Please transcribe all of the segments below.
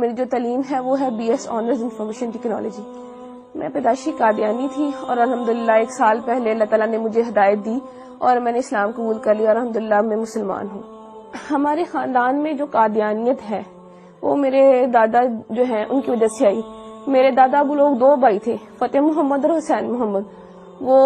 میری جو تعلیم ہے وہ ہے BS آنرز انفارمیشن ٹیکنالوجی. میں پیدائشی قادیانی تھی اور الحمدللہ 1 سال پہلے اللہ تعالیٰ نے مجھے ہدایت دی اور میں نے اسلام قبول کر لیا اور الحمدللہ میں مسلمان ہوں. ہمارے خاندان میں جو قادیانیت ہے وہ میرے دادا جو ہیں ان کی وجہ سے آئی. میرے دادا وہ لوگ 2 بھائی تھے, فتح محمد اور حسین محمد. وہ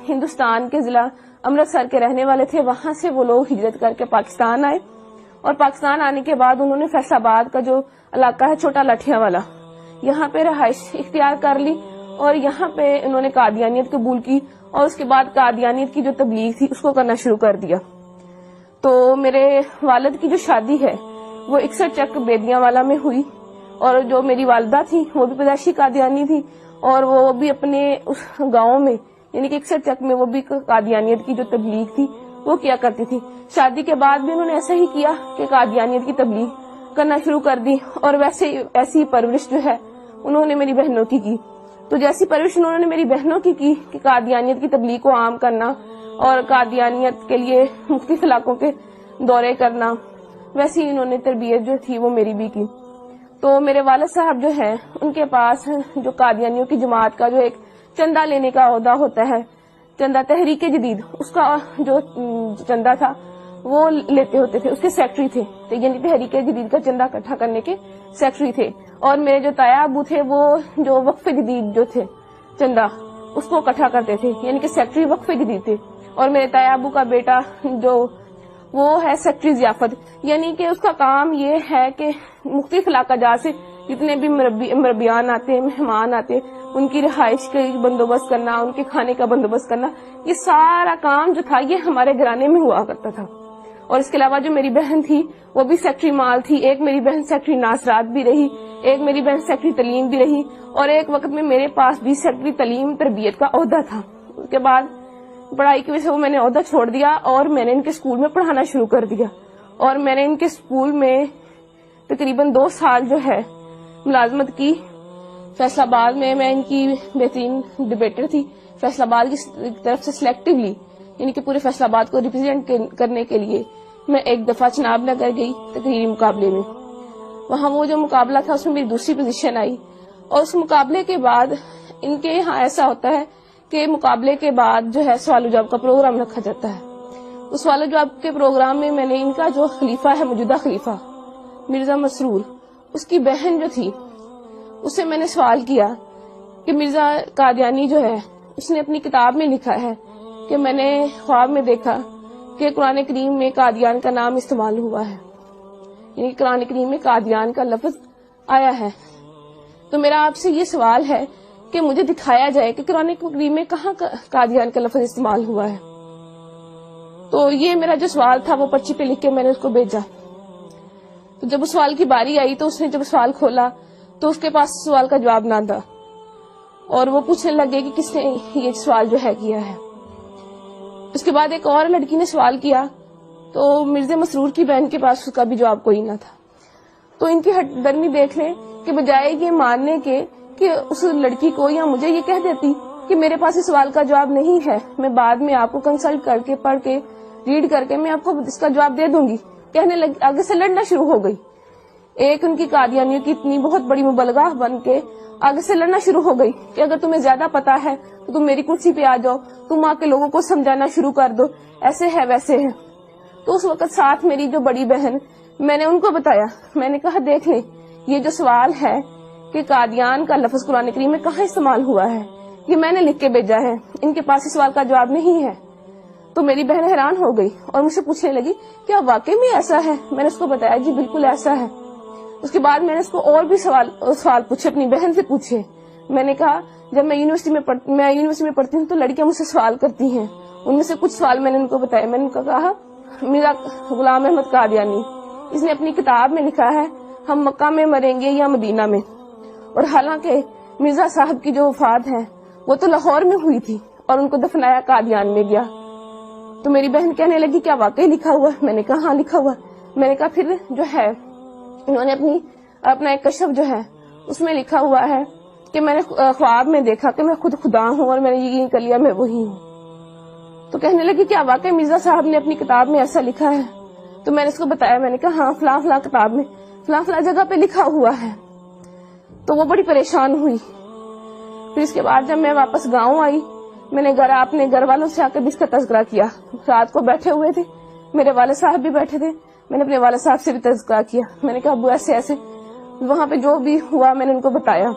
ہندوستان کے ضلع امرتسر کے رہنے والے تھے. وہاں سے وہ لوگ ہجرت کر کے پاکستان آئے اور پاکستان آنے کے بعد انہوں نے فیصل آباد کا جو علاقہ ہے چھوٹا لٹھیاں والا, یہاں پہ رہائش اختیار کر لی اور یہاں پہ انہوں نے قادیانیت قبول کی اور اس کے بعد قادیانیت کی جو تبلیغ تھی اس کو کرنا شروع کر دیا. تو میرے والد کی جو شادی ہے وہ 61 چک بیدیاں والا میں ہوئی اور جو میری والدہ تھی وہ بھی پیدائشی قادیانی تھی اور وہ بھی اپنے اس گاؤں میں یعنی کہ 61 چک میں وہ بھی قادیانیت کی جو تبلیغ تھی وہ کیا کرتی تھی. شادی کے بعد بھی انہوں نے ایسا ہی کیا کہ قادیانیت کی تبلیغ کرنا شروع کر دی اور ایسی پرورش جو ہے انہوں نے میری بہنوں کی کی. تو جیسی پرورش انہوں نے میری بہنوں کی کہ قادیانیت کی تبلیغ کو عام کرنا اور قادیانیت کے لیے مختلف علاقوں کے دورے کرنا, ویسی انہوں نے تربیت جو تھی وہ میری بھی کی. تو میرے والد صاحب جو ہے ان کے پاس جو قادیانیوں کی جماعت کا جو ایک چندہ لینے کا عہدہ ہوتا ہے, چندہ تحریک جدید, اس کا جو چندہ تھا وہ لیتے ہوتے تھے, اس کے سیکٹری تھے. یعنی تحریک جدید کا چندہ اکٹھا کرنے کے سیکٹری تھے. اور میرے جو تایا ابو تھے وہ جو وقف جدید جو تھے چندہ اس کو اکٹھا کرتے تھے, یعنی کہ سیکٹری وقف جدید تھے. اور میرے تایا ابو کا بیٹا جو وہ ہے سیکٹری ضیافت, یعنی کہ اس کا کام یہ ہے کہ مختلف علاقہ جات سے جتنے بھی مربیان آتے, مہمان آتے, ان کی رہائش کا بندوبست کرنا, ان کے کھانے کا بندوبست کرنا, یہ سارا کام جو تھا یہ ہمارے گھرانے میں ہوا کرتا تھا. اور اس کے علاوہ جو میری بہن تھی وہ بھی سیکٹری مال تھی. ایک میری بہن سیکٹری ناصرات بھی رہی, ایک میری بہن سیکٹری تعلیم بھی رہی اور ایک وقت میں میرے پاس بھی سیکٹری تعلیم تربیت کا عہدہ تھا. اس کے بعد پڑھائی کی وجہ سے وہ میں نے عہدہ چھوڑ دیا اور میں نے ان کے اسکول میں پڑھانا شروع کر دیا. اور میں نے ان کے اسکول میں تقریباً 2 سال جو ہے ملازمت کی. فیصل آباد میں ان کی بہترین ڈبیٹر تھی. فیصل آباد کی طرف سے سلیکٹیولی یعنی کہ پورے فیصل آباد کو ریپرزینٹ کرنے کے لیے میں ایک دفعہ چناب نگر گئی تقریری مقابلے میں. وہاں وہ جو مقابلہ تھا اس میں میری دوسری پوزیشن آئی. اور اس مقابلے کے بعد ان کے یہاں ایسا ہوتا ہے کہ مقابلے کے بعد جو ہے سوال و جواب کا پروگرام رکھا جاتا ہے. اس سوال و جواب کے پروگرام میں میں نے ان کا جو خلیفہ ہے موجودہ خلیفہ مرزا مسرور, اس کی بہن جو تھی اس سے میں نے سوال کیا کہ مرزا قادیانی جو ہے اس نے اپنی کتاب میں لکھا ہے کہ میں نے خواب میں دیکھا کہ قرآن کریم میں قادیان کا نام استعمال ہوا ہے, یعنی قرآن کریم میں قادیان کا لفظ آیا ہے. تو میرا آپ سے یہ سوال ہے کہ مجھے دکھایا جائے کہ قرآن کریم میں کہاں قادیان کا لفظ استعمال ہوا ہے. تو یہ میرا جو سوال تھا وہ پرچی پہ لکھ کے میں نے اس کو بھیجا. تو جب اس سوال کی باری آئی تو اس نے جب سوال کھولا تو اس کے پاس سوال کا جواب نہ تھا اور وہ پوچھنے لگے کہ کس نے یہ سوال جو ہے کیا ہے. اس کے بعد ایک اور لڑکی نے سوال کیا تو مرزا مسرور کی بہن کے پاس اس کا بھی جواب کوئی نہ تھا. تو ان کی ہٹ درمی دیکھ لیں کہ بجائے یہ ماننے کے کہ اس لڑکی کو یا مجھے یہ کہہ دیتی کہ میرے پاس اس سوال کا جواب نہیں ہے, میں بعد میں آپ کو کنسلٹ کر کے پڑھ کے ریڈ کر کے میں آپ کو اس کا جواب دے دوں گی, کہنے لگی, آگے سے لڑنا شروع ہو گئی. ایک ان کی قادیانیوں کی اتنی بہت بڑی مبلغہ بن کے آگے سے لڑنا شروع ہو گئی کہ اگر تمہیں زیادہ پتا ہے تو تم میری کرسی پہ آ جاؤ, تم آ کے لوگوں کو سمجھانا شروع کر دو, ایسے ہے ویسے ہے. تو اس وقت ساتھ میری جو بڑی بہن, میں نے ان کو بتایا, میں نے کہا دیکھ لیں یہ جو سوال ہے کہ قادیان کا لفظ قرآن کریم میں کہاں استعمال ہوا ہے یہ میں نے لکھ کے بھیجا ہے, ان کے پاس اس سوال کا جواب نہیں ہے. تو میری بہن حیران ہو گئی اور مجھ سے پوچھنے لگی کیا واقعی میں ایسا ہے. میں نے اس کو بتایا جی بالکل ایسا ہے. اس کے بعد میں نے اس کو اور بھی سوال پوچھے, اپنی بہن سے پوچھے. میں نے کہا جب میں یونیورسٹی میں پڑھتی ہوں تو لڑکیاں مجھ سے سوال کرتی ہیں, ان میں سے کچھ سوال میں نے ان کو بتایا. میں نے ان کو کہا میرا غلام احمد قادیانی اس نے اپنی کتاب میں لکھا ہے ہم مکہ میں مریں گے یا مدینہ میں, اور حالانکہ مرزا صاحب کی جو وفات ہے وہ تو لاہور میں ہوئی تھی اور ان کو دفنایا قادیان میں گیا. تو میری بہن کہنے لگی کیا واقعی لکھا ہوا ہے. میں نے کہا ہاں لکھا ہوا. میں نے کہا پھر جو ہے انہوں نے اپنا ایک کشف جو ہے اس میں لکھا ہوا ہے کہ میں نے خواب میں دیکھا کہ میں خود خدا ہوں اور میں نے یقین کر لیا میں وہی ہوں. تو کہنے لگی کیا واقعی مرزا صاحب نے اپنی کتاب میں ایسا لکھا ہے. تو میں نے اس کو بتایا, میں نے کہا ہاں فلاں فلاں کتاب میں فلاں فلاں جگہ پہ لکھا ہوا ہے. تو وہ بڑی پریشان ہوئی. پھر اس کے بعد جب میں واپس گاؤں آئی, میں نے اپنے گھر والوں سے آ کے بھی اس کا تذکرہ کیا. رات کو بیٹھے ہوئے تھے, میرے والد صاحب بھی بیٹھے تھے, میں نے اپنے والد صاحب سے بھی تذکرہ کیا. میں نے کہا ابو ایسے ایسے وہاں پہ جو بھی ہوا میں نے ان کو بتایا.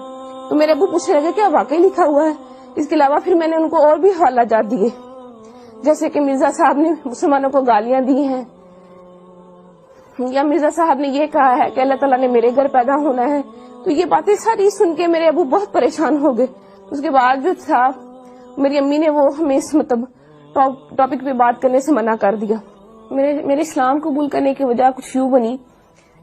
تو میرے ابو پوچھنے لگے کیا واقعی لکھا ہوا ہے. اس کے علاوہ پھر میں نے ان کو اور بھی حوالہ جات دیے, جیسے کہ مرزا صاحب نے مسلمانوں کو گالیاں دی ہیں, یا مرزا صاحب نے یہ کہا ہے کہ اللہ تعالیٰ نے میرے گھر پیدا ہونا ہے. تو یہ باتیں ساری سن کے میرے ابو بہت پریشان ہو گئے. اس کے بعد جو تھا میری امی نے وہ ہمیں اس ٹاپک پہ بات کرنے سے منع کر دیا. میرے اسلام قبول کرنے کی وجہ کچھ یوں بنی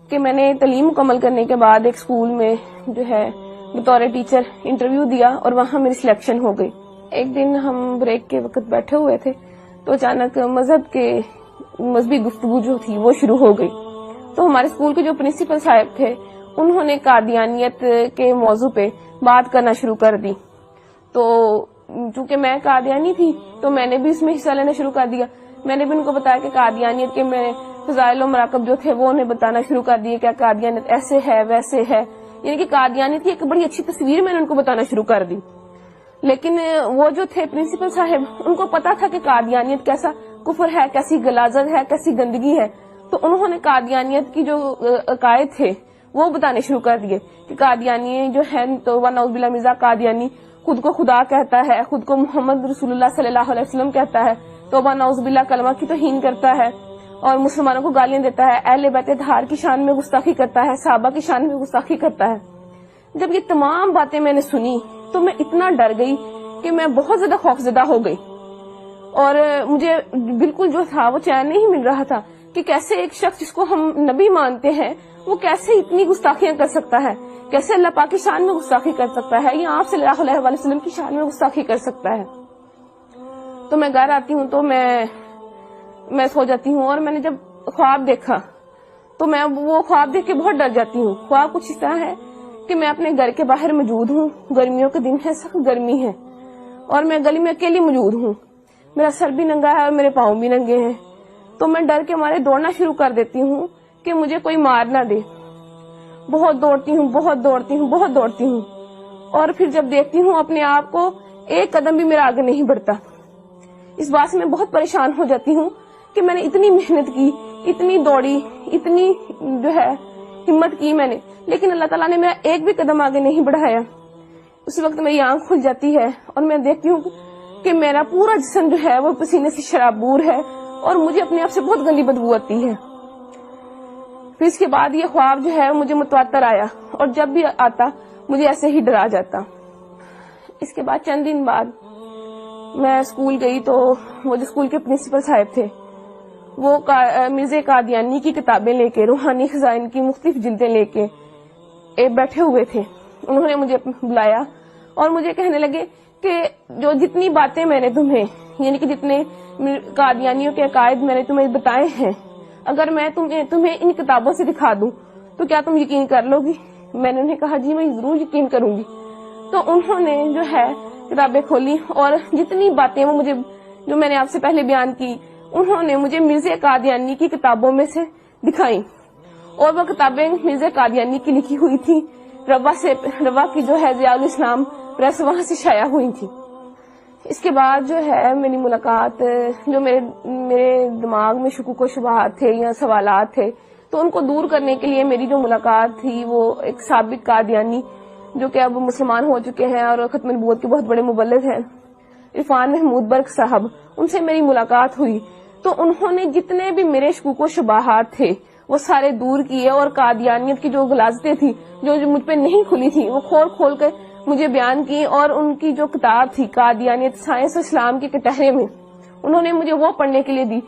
کہ میں نے تعلیم مکمل کرنے کے بعد ایک اسکول میں جو ہے بطور ٹیچر انٹرویو دیا اور وہاں میری سلیکشن ہو گئی. ایک دن ہم بریک کے وقت بیٹھے ہوئے تھے تو اچانک مذہبی گفتگو جو تھی وہ شروع ہو گئی. تو ہمارے اسکول کے جو پرنسپل صاحب تھے انہوں نے قادیانیت کے موضوع پہ بات کرنا شروع کر دی. تو چونکہ میں قادیانی تھی تو میں نے بھی اس میں حصہ لینا شروع کر دیا. میں نے بھی ان کو بتایا کہ قادیانیت کے میں فضائل و مراقب جو تھے وہ انہیں بتانا شروع کر دیے, کیا قادیانیت ایسے ہے ویسے ہے, یعنی کہ قادیانیت کی ایک بڑی اچھی تصویر میں نے ان کو بتانا شروع کر دی. لیکن وہ جو تھے پرنسپل صاحب ان کو پتا تھا کہ قادیانیت کیسا کفر ہے, کیسی غلاظت ہے, کیسی گندگی ہے. تو انہوں نے قادیانیت کی جو عقائد تھے وہ بتانے شروع کر دیے کہ قادیانی جو ہے تو نعوذ باللہ مرزا قادیانی خود کو خدا کہتا ہے, خود کو محمد رسول اللہ صلی اللہ علیہ وسلم کہتا ہے, توبہ نعوذ باللہ کلمہ کی توہین کرتا ہے اور مسلمانوں کو گالیاں دیتا ہے, اہل بیت اطہار کی شان میں گستاخی کرتا ہے, صحابہ کی شان میں گستاخی کرتا ہے. جب یہ تمام باتیں میں نے سنی تو میں اتنا ڈر گئی کہ میں بہت زیادہ خوفزدہ ہو گئی, اور مجھے بالکل جو تھا وہ چین نہیں مل رہا تھا کہ کیسے ایک شخص جس کو ہم نبی مانتے ہیں وہ کیسے اتنی گستاخیاں کر سکتا ہے, کیسے اللہ پاک کی شان میں گستاخی کر سکتا ہے, یا آپ صلی اللہ علیہ وسلم کی شان میں گستاخی کر سکتا ہے. تو میں گھر آتی ہوں تو میں سو جاتی ہوں, اور میں نے جب خواب دیکھا تو میں وہ خواب دیکھ کے بہت ڈر جاتی ہوں. خواب کچھ اس طرح ہے کہ میں اپنے گھر کے باہر موجود ہوں, گرمیوں کے دن ہے, سخت گرمی ہے, اور میں گلی میں اکیلی موجود ہوں, میرا سر بھی ننگا ہے اور میرے پاؤں بھی ننگے ہیں. تو میں ڈر کے مارے دوڑنا شروع کر دیتی ہوں کہ مجھے کوئی مار نہ دے. بہت دوڑتی ہوں, اور پھر جب دیکھتی ہوں اپنے آپ کو ایک قدم بھی میرا آگے نہیں بڑھتا. اس بات سے میں بہت پریشان ہو جاتی ہوں کہ میں نے اتنی محنت کی, اتنی دوڑی, اتنی جو ہے ہمت کی میں نے, لیکن اللہ تعالیٰ نے میرا ایک بھی قدم آگے نہیں بڑھایا. اس وقت میری آنکھ کھل جاتی ہے اور میں دیکھتی ہوں کہ میرا پورا جسم جو ہے وہ پسینے سے شرابور ہے اور مجھے اپنے آپ سے بہت گندی بدبو آتی ہے. پھر اس کے بعد یہ خواب جو ہے مجھے متواتر آیا, اور جب بھی آتا مجھے ایسے ہی ڈرا جاتا. اس کے بعد چند دن بعد میں اسکول گئی تو وہ جو اسکول کے پرنسپل صاحب تھے وہ مرزا قادیانی کی کتابیں لے کے, روحانی خزائن کی مختلف جلدیں لے کے بیٹھے ہوئے تھے. انہوں نے مجھے بلایا اور مجھے کہنے لگے کہ جو جتنی باتیں میں نے تمہیں, یعنی کہ جتنے قادیانیوں کے عقائد میں نے تمہیں بتائے ہیں, اگر میں تمہیں ان کتابوں سے دکھا دوں تو کیا تم یقین کر لو گی؟ میں نے انہیں کہا جی میں ضرور یقین کروں گی. تو انہوں نے جو ہے کتابیں کھولی اور جتنی باتیں وہ مجھے جو میں نے آپ سے پہلے بیان کی انہوں نے مجھے مرزا قادیانی کی کتابوں میں سے دکھائیں, اور وہ کتابیں مرزا قادیانی کی لکھی ہوئی تھی. روا کی جو ہے ضیاء الاسلام پریس وہاں سے شائع ہوئی تھی. اس کے بعد جو ہے میری ملاقات, جو میرے دماغ میں شکوک و شبہات تھے یا سوالات تھے تو ان کو دور کرنے کے لیے میری جو ملاقات تھی وہ ایک سابق قادیانی جو کہ اب مسلمان ہو چکے ہیں اور ختم نبوت کے بہت بڑے مبلغ ہیں, عرفان محمود برق صاحب, ان سے میری ملاقات ہوئی. تو انہوں نے جتنے بھی میرے شکوک و شبہات تھے وہ سارے دور کیے, اور قادیانیت کی جو غلاظتیں تھی جو مجھ پہ نہیں کھلی تھی وہ کھول کر مجھے بیان کی. اور ان کی جو کتاب تھی قادیانیت سائنس اسلام کے کٹہرے میں انہوں نے مجھے وہ پڑھنے کے لیے دی.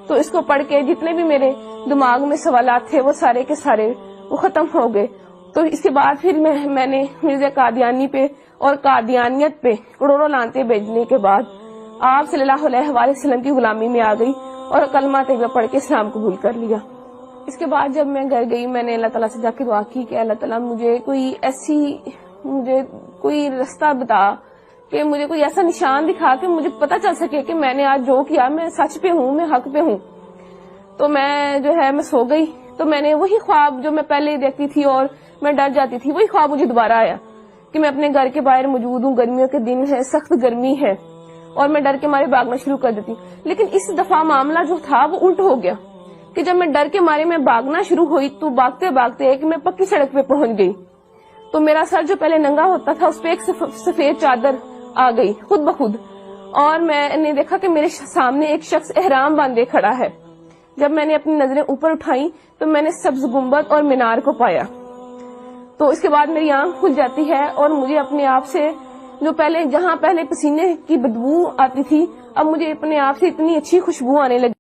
تو اس کو پڑھ کے جتنے بھی میرے دماغ میں سوالات تھے وہ سارے کے سارے وہ ختم ہو گئے. تو اس کے بعد پھر میں نے مرزا قادیانی پہ اور قادیانیت پہ کروڑوں لانتے بھیجنے کے بعد آپ صلی اللہ علیہ وسلم کی غلامی میں آ گئی اور کلمہ طیبہ پڑھ کے اسلام قبول کر لیا. اس کے بعد جب میں گھر گئی میں نے اللہ تعالیٰ سے جا کے دعا کی کہ اللہ تعالیٰ مجھے کوئی رستہ بتا, کہ مجھے کوئی ایسا نشان دکھا کہ مجھے پتہ چل سکے کہ میں نے آج جو کیا میں سچ پہ ہوں, میں حق پہ ہوں. تو میں جو ہے میں سو گئی. تو میں نے وہی خواب جو میں پہلے دیکھتی تھی اور میں ڈر جاتی تھی، وہی خواب مجھے دوبارہ آیا کہ میں اپنے گھر کے باہر موجود ہوں، گرمیوں کے دن ہے، سخت گرمی ہے، اور میں ڈر کے مارے بھاگنا شروع کر دیتی ہوں۔ لیکن اس دفعہ معاملہ جو تھا وہ الٹ ہو گیا کہ جب میں ڈر کے مارے میں بھاگنا شروع ہوئی تو بھاگتے بھاگتے ایک میں پکی سڑک پہ پہنچ گئی، تو میرا سر جو پہلے ننگا ہوتا تھا اس پہ ایک سفید چادر آ گئی خود بخود، اور میں نے دیکھا کہ میرے سامنے ایک شخص احرام باندھے کھڑا ہے۔ جب میں نے اپنی نظریں اوپر اٹھائیں تو میں نے سبز گنبد اور مینار کو پایا، تو اس کے بعد میری آنکھ کھل جاتی ہے اور مجھے اپنے آپ سے جو جہاں پہلے پسینے کی بدبو آتی تھی، اب مجھے اپنے آپ سے اتنی اچھی خوشبو آنے لگی۔